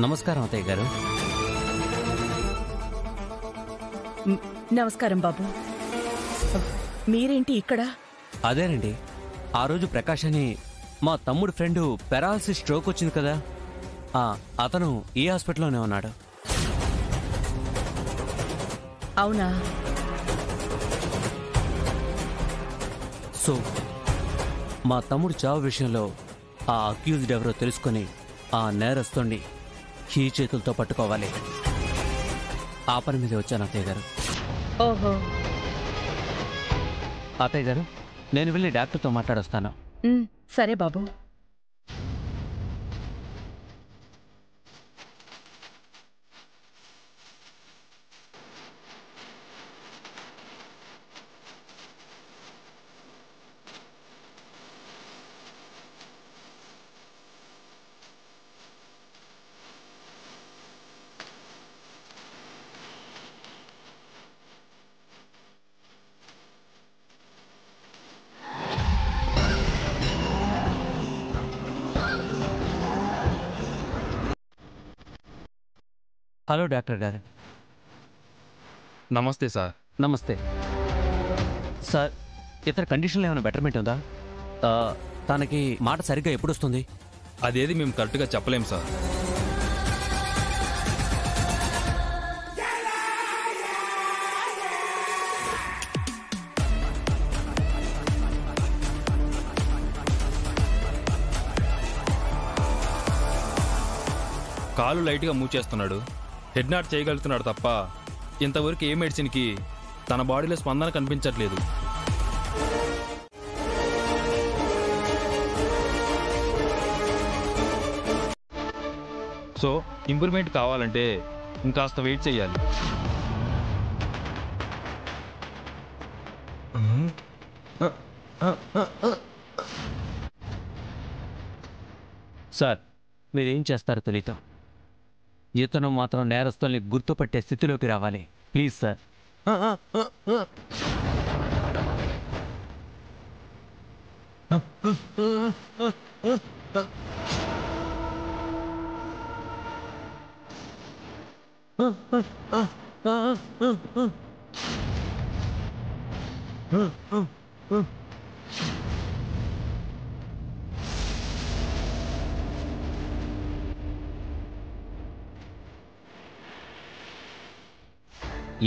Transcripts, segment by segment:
నమస్కారం అత్తయ్య గారు. నమస్కారం బాబు. మీరేంటి ఇక్కడ? అదేనండి, ఆ రోజు ప్రకాష్ అని మా తమ్ముడు ఫ్రెండ్ పెరాలసిస్ స్ట్రోక్ వచ్చింది కదా, అతను ఈ హాస్పిటల్లోనే ఉన్నాడు. అవునా? సో మా తమ్ముడు చావు విషయంలో ఆ అక్యూజ్డ్ ఎవరో తెలుసుకొని ఆ నేరస్తుని ఈ చేతులతో పట్టుకోవాలి. ఆ పని మీద వచ్చాను అత్తయ్య గారు. ఓహో. అత్తయ్య గారు, నేను వెళ్ళి డాక్టర్తో మాట్లాడొస్తాను. సరే బాబు. హలో డాక్టర్ గారు. నమస్తే సార్. నమస్తే సార్. ఇతర కండిషన్లో ఏమైనా బెటర్మెంట్ ఉందా? తనకి మాట సరిగ్గా ఎప్పుడు వస్తుంది? అదేది మేము కరెక్ట్గా చెప్పలేం సార్. కాలు లైట్గా మూవ్ చేస్తున్నాడు, హెడ్ నాట్ చేయగలుగుతున్నాడు తప్ప ఇంతవరకు ఏ మెడిసిన్కి తన బాడీలో స్పందన కనిపించట్లేదు. సో ఇంప్రూవ్మెంట్ కావాలంటే ఇంకాస్త వెయిట్ చేయాలి. సార్, మీరేం చేస్తారో తెలీదు. ఇతను మాత్రం నేరస్తుల్ని గుర్తుపట్టే స్థితిలోకి రావాలి. Please sir.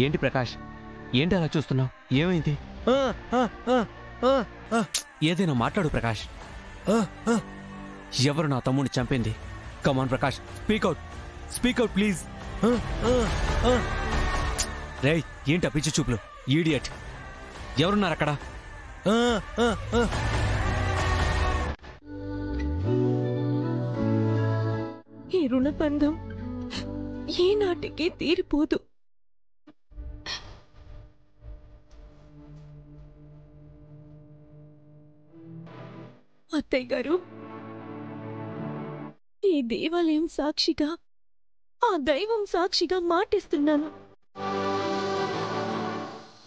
ఏంటి ప్రకాష్, ఏంటి అలా చూస్తున్నావు? ఏమైంది? ఏదైనా మాట్లాడు ప్రకాష్. ఎవరు నా తమ్ముడిని చంపింది? కమాన్ ప్రకాష్, స్పీక్ అవుట్ ప్లీజ్. రేయ్, ఏంటా పిచ్చి చూపులు? ఈడియట్. ఎవరున్నారు అక్కడ? ఈ రుణబంధం ఈనాటికి తీరిపోదు. అత్తయ్య గారు, ఈ దేవాలయం సాక్షిగా, ఆ దైవం సాక్షిగా మాటిస్తున్నాను,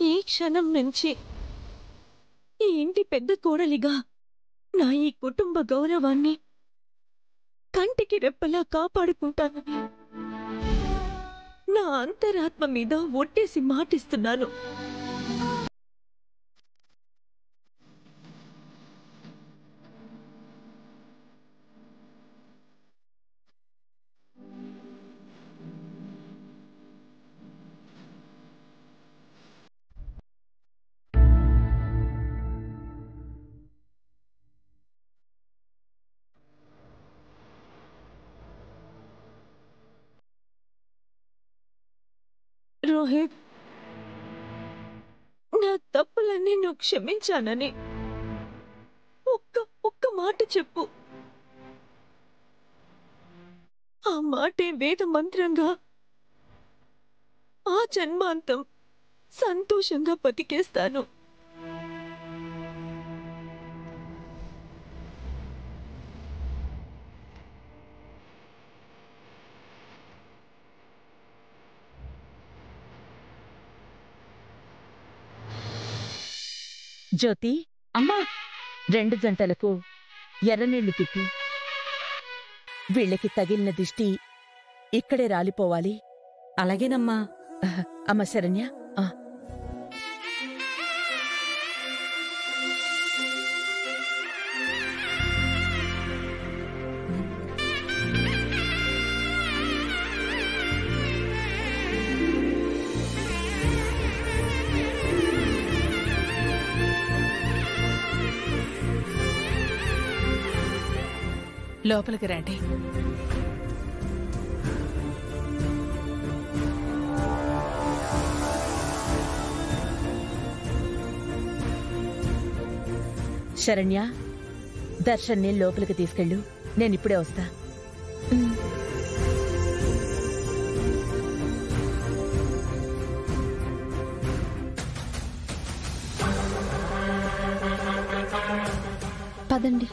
ఈ క్షణం నుంచి ఈ ఇంటి పెద్ద కోడలిగా నా ఈ కుటుంబ గౌరవాన్ని కంటికి రెప్పలా కాపాడుకుంటానని నా అంతరాత్మ మీద ఒట్టేసి మాటిస్తున్నాను. రోహిత్, నా తప్పులన్నీ నువ్వు క్షమించానని ఒక్క మాట చెప్పు. ఆ మాటే వేద మంత్రంగా ఆ జన్మాంతం సంతోషంగా బతికేస్తాను. జ్యోతి, అమ్మా, 2 జంటలకు ఎర్రనీళ్లు తిప్పు. వీళ్ళకి తగిలిన దిష్టి ఇక్కడే రాలిపోవాలి. అలాగేనమ్మా. అమ్మ శరణ్య, లోపలికి రండి. శరణ్య, దర్శన్ని లోపలికి తీసుకెళ్ళు. నేనిప్పుడే వస్తా. పదండి.